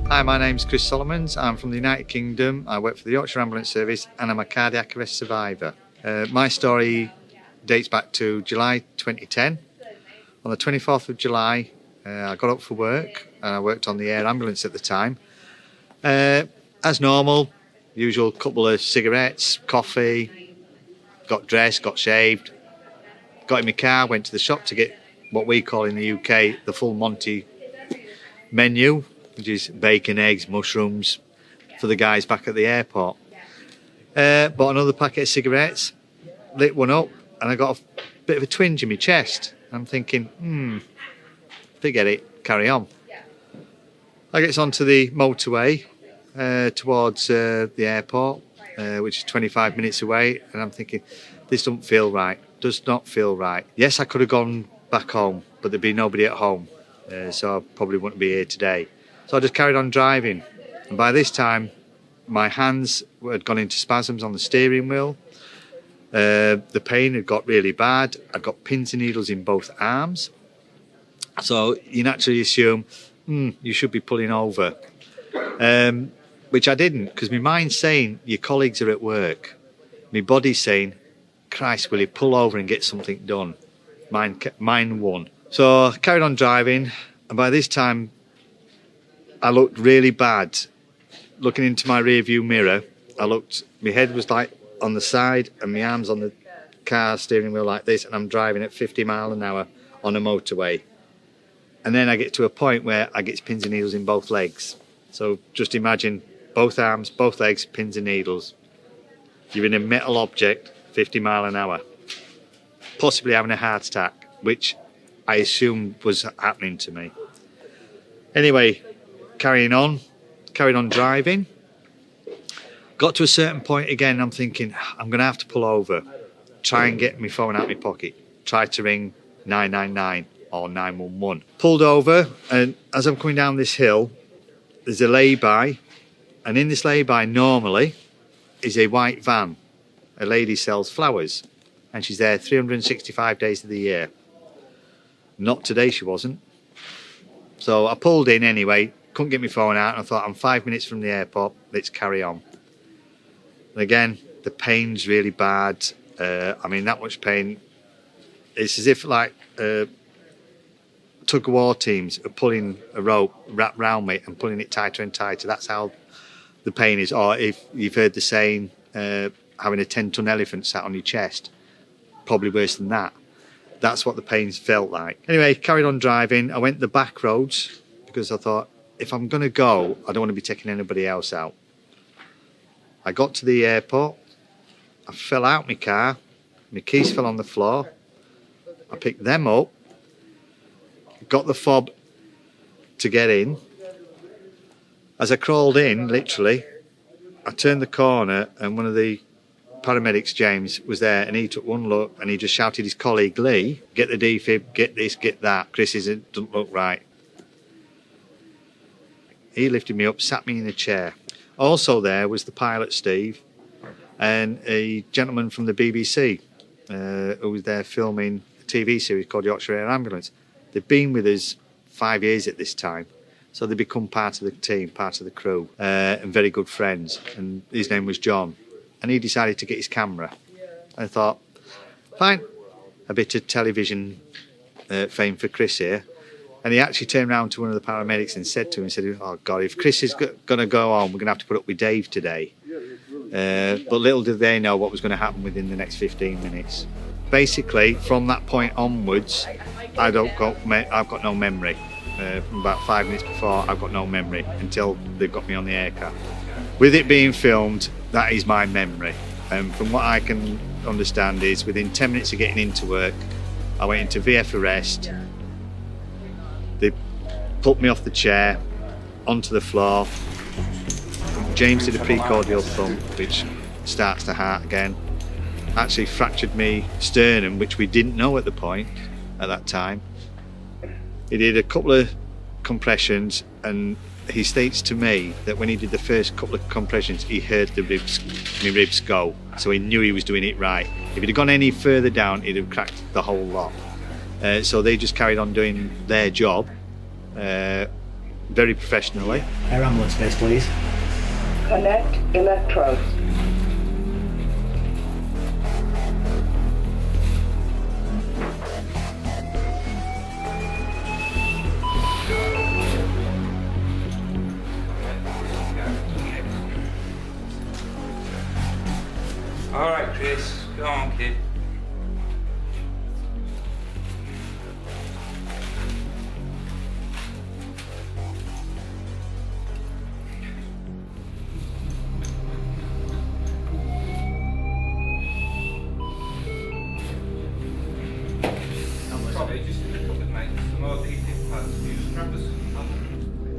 Hi, my name's Chris Solomons. I'm from the United Kingdom. I work for the Yorkshire Ambulance Service and I'm a cardiac arrest survivor. My story dates back to July 2010. On the 24th of July, I got up for work and I worked on the air ambulance at the time. As normal, usual couple of cigarettes, coffee, got dressed, got shaved, got in my car, went to the shop to get what we call in the UK the full Monty menu, which is bacon, eggs, mushrooms for the guys back at the airport. Bought another packet of cigarettes, lit one up, and I got a bit of a twinge in my chest. I'm thinking, forget it, carry on. I get onto the motorway towards the airport, which is 25 minutes away, and I'm thinking, this doesn't feel right, does not feel right. Yes, I could have gone back home, but there'd be nobody at home, so I probably wouldn't be here today. So I just carried on driving, and by this time my hands had gone into spasms on the steering wheel. The pain had got really bad. I got pins and needles in both arms. So you naturally assume, you should be pulling over, which I didn't, because my mind's saying your colleagues are at work. My body's saying, Christ, will you pull over and get something done? Mine won. So I carried on driving, and by this time I looked really bad. Looking into my rear view mirror, my head was like on the side and my arms on the car steering wheel like this, and I'm driving at 50 miles an hour on a motorway. And then I get to a point where I get pins and needles in both legs. So just imagine both arms, both legs, pins and needles. You're in a metal object, 50 miles an hour, possibly having a heart attack, which I assumed was happening to me. Anyway, carried on driving. Got to a certain point again, I'm thinking, I'm going to have to pull over, try and get my phone out of my pocket, try to ring 999 or 911. Pulled over, and as I'm coming down this hill, there's a lay-by, and in this lay-by normally is a white van. A lady sells flowers, and she's there 365 days of the year. Not today, she wasn't. So I pulled in anyway, couldn't get my phone out, and I thought, I'm 5 minutes from the airport, let's carry on. And again, the pain's really bad. That much pain. It's as if like tug of war teams are pulling a rope wrapped round me and pulling it tighter and tighter. That's how the pain is. Or if you've heard the saying, having a 10-ton elephant sat on your chest, probably worse than that. That's what the pains felt like. Anyway, carried on driving. I went the back roads because I thought, if I'm going to go, I don't want to be taking anybody else out. I got to the airport. I fell out my car. My keys fell on the floor. I picked them up. Got the fob to get in. As I crawled in, literally, I turned the corner and one of the paramedics, James, was there, and he took one look and he just shouted his colleague Lee, get the defib, get this, get that. Chris, doesn't look right. He lifted me up, sat me in a chair. Also there was the pilot, Steve, and a gentleman from the BBC who was there filming a TV series called Yorkshire Air Ambulance. They've been with us 5 years at this time, so they become part of the team, part of the crew, and very good friends. And his name was John, and he decided to get his camera. I thought, fine, a bit of television fame for Chris here. And he actually turned around to one of the paramedics and said to him, oh God, if Chris is going to go on, we're going to have to put up with Dave today. But little did they know what was going to happen within the next 15 minutes. Basically, from that point onwards, I've got no memory. From about 5 minutes before, I've got no memory until they've got me on the aircraft. With it being filmed, that is my memory. And from what I can understand is, within 10 minutes of getting into work, I went into VF arrest. They put me off the chair, onto the floor. James did a precordial thump, which starts the heart again. Actually fractured me sternum, which we didn't know at that time. He did a couple of compressions, and he states to me that when he did the first couple of compressions, he heard my ribs go, so he knew he was doing it right. If he'd have gone any further down, he'd have cracked the whole lot. So they just carried on doing their job very professionally. Air ambulance base, please. Connect electrodes. All right, Chris, go on, kid.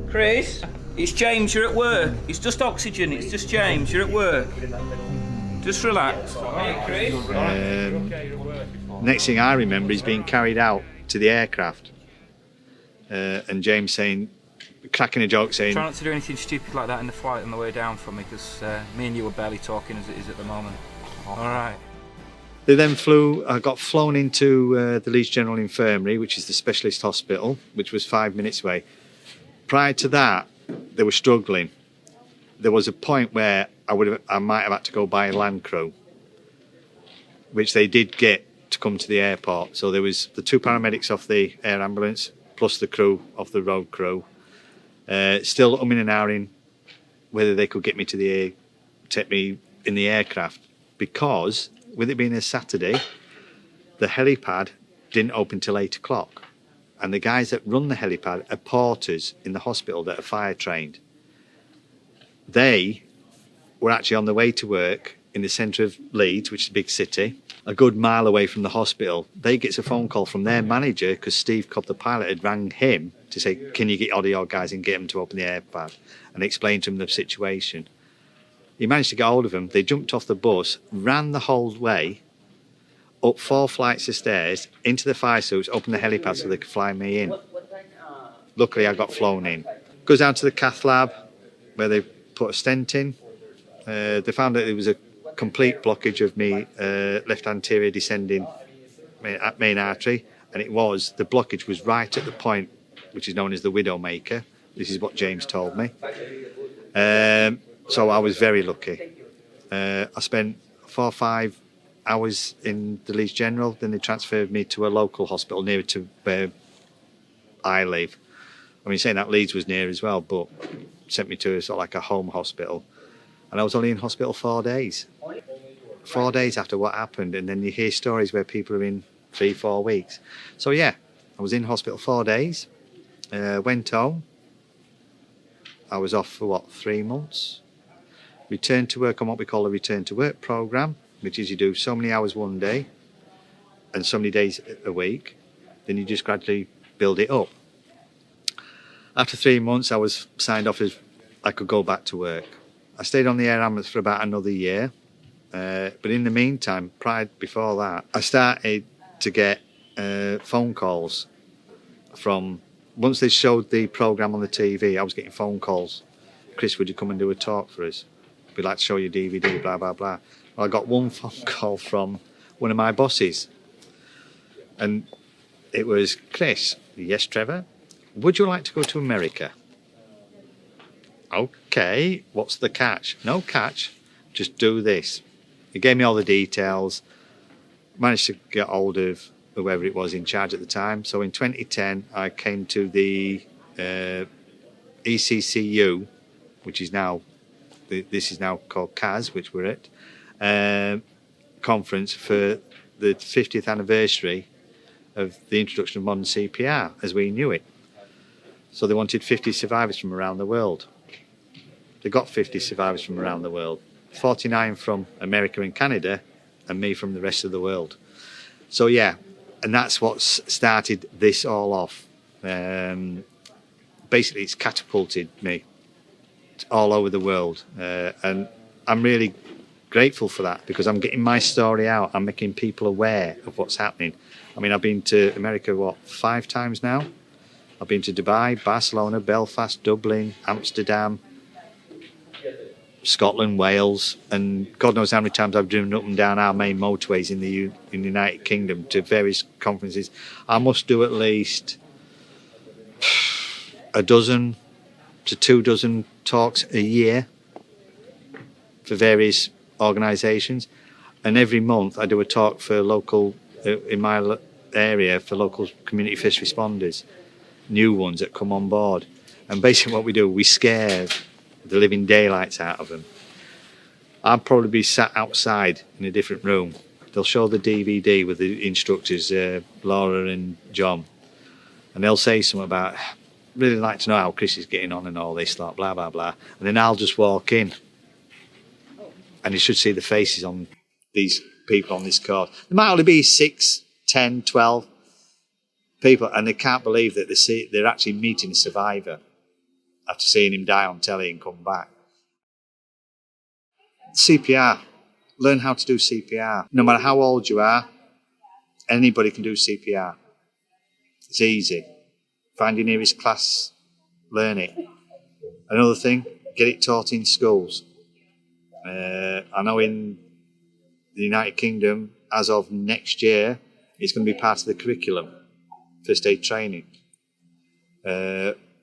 Chris, it's James, you're at work. It's just oxygen, it's just James, you're at work. Just relax. Hey, Chris. Next thing I remember is being carried out to the aircraft. And James saying, cracking a joke saying... Try not to do anything stupid like that in the flight on the way down for me, because me and you are barely talking as it is at the moment. All right. They then got flown into the Leeds General Infirmary, which is the specialist hospital, which was 5 minutes away. Prior to that, they were struggling. There was a point where I might have had to go by a land crew, which they did get to come to the airport. So there was the 2 paramedics off the air ambulance, plus the crew of the road crew, still umming and ahhing whether they could get me to take me in the aircraft, because with it being a Saturday, the helipad didn't open till 8 o'clock. And the guys that run the helipad are porters in the hospital that are fire trained. They were actually on their way to work in the centre of Leeds, which is a big city, a good mile away from the hospital. They gets a phone call from their manager, because Steve Cobb, the pilot, had rang him to say, can you get all of your guys and get them to open the airpad, and explain to him the situation. He managed to get hold of them. They jumped off the bus, ran the whole way, up 4 flights of stairs, into the fire suits, opened the helipad so they could fly me in. Luckily, I got flown in. Goes down to the cath lab, where they put a stent in. They found that there was a complete blockage of me left anterior descending main artery, and the blockage was right at the point which is known as the widowmaker. This is what James told me. So I was very lucky. I spent 4 or 5 hours in the Leeds General, then they transferred me to a local hospital nearer to where I live. I mean, saying that Leeds was near as well, but sent me to a sort of like a home hospital. And I was only in hospital 4 days. 4 days after what happened, and then you hear stories where people are in 3-4 weeks. So yeah, I was in hospital 4 days, went home. I was off for 3 months. Returned to work on what we call a return to work programme, which is you do so many hours one day and so many days a week, then you just gradually build it up. After 3 months, I was signed off as I could go back to work. I stayed on the air ambulance for about another year, but in the meantime, before that, I started to get phone calls from, once they showed the programme on the TV, I was getting phone calls. Chris, would you come and do a talk for us? We'd like to show you DVD, blah, blah, blah. Well, I got one phone call from one of my bosses, and it was, Chris, yes, Trevor, would you like to go to America? Okay, what's the catch? No catch, just do this. He gave me all the details, managed to get hold of whoever it was in charge at the time. So in 2010, I came to the ECCU, which is now, this is now called CAS, which we're at, conference for the 50th anniversary of the introduction of modern CPR as we knew it. So they wanted 50 survivors from around the world. They got 50 survivors from around the world, 49 from America and Canada, and me from the rest of the world. So yeah, and that's what started this all off. Basically, it's catapulted me all over the world, and I'm really grateful for that, because I'm getting my story out. I'm making people aware of what's happening. I mean, I've been to America, 5 times now? I've been to Dubai, Barcelona, Belfast, Dublin, Amsterdam, Scotland, Wales, and God knows how many times I've driven up and down our main motorways in the United Kingdom to various conferences. I must do at least a dozen to 2 dozen talks a year for various organisations, and every month I do a talk for local, in my area, for local community first responders, new ones that come on board. And basically what we do, we scare the living daylights out of them. I'll probably be sat outside in a different room. They'll show the DVD with the instructors, Laura and John, and they'll say something about, really like to know how Chris is getting on and all this, like blah, blah, blah. And then I'll just walk in, and you should see the faces on these people on this course. There might only be 6, 10, 12 people, and they can't believe that they're actually meeting a survivor after seeing him die on telly and come back. CPR. Learn how to do CPR. No matter how old you are, anybody can do CPR. It's easy. Find your nearest class, learn it. Another thing, get it taught in schools. I know in the United Kingdom, as of next year, it's going to be part of the curriculum, first aid training.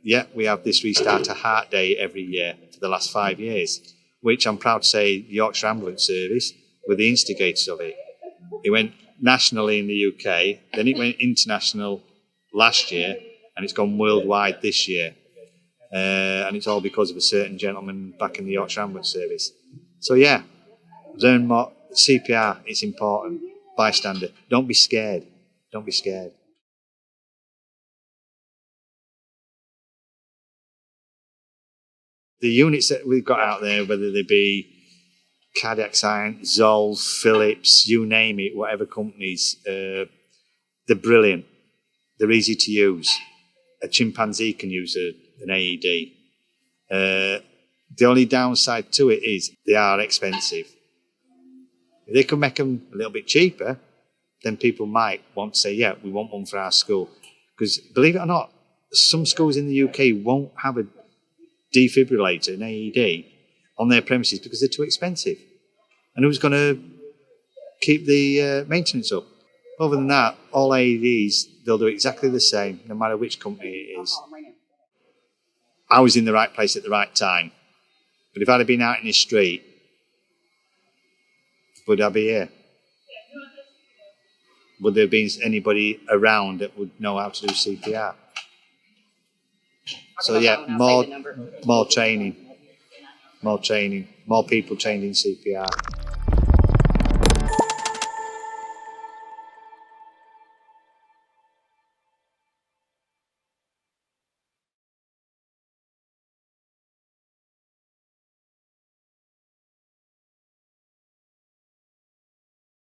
Yeah, we have this Restart a Heart Day every year for the last 5 years, which I'm proud to say the Yorkshire Ambulance Service were the instigators of it. It went nationally in the UK, then it went international last year, and it's gone worldwide this year. And it's all because of a certain gentleman back in the Yorkshire Ambulance Service. So yeah, learn more. CPR, it's important. Bystander, don't be scared. Don't be scared. The units that we've got out there, whether they be Cardiac Science, Zoll, Philips, you name it, whatever companies, they're brilliant. They're easy to use. A chimpanzee can use an AED. The only downside to it is they are expensive. If they could make them a little bit cheaper, then people might want to say, yeah, we want one for our school. Because believe it or not, some schools in the UK won't have a defibrillator, an AED, on their premises because they're too expensive. And who's going to keep the maintenance up? Other than that, all AEDs, they'll do exactly the same, no matter which company it is. I was in the right place at the right time. But if I'd have been out in the street, would I be here? Would there have been anybody around that would know how to do CPR? So yeah, more training, more people trained in CPR.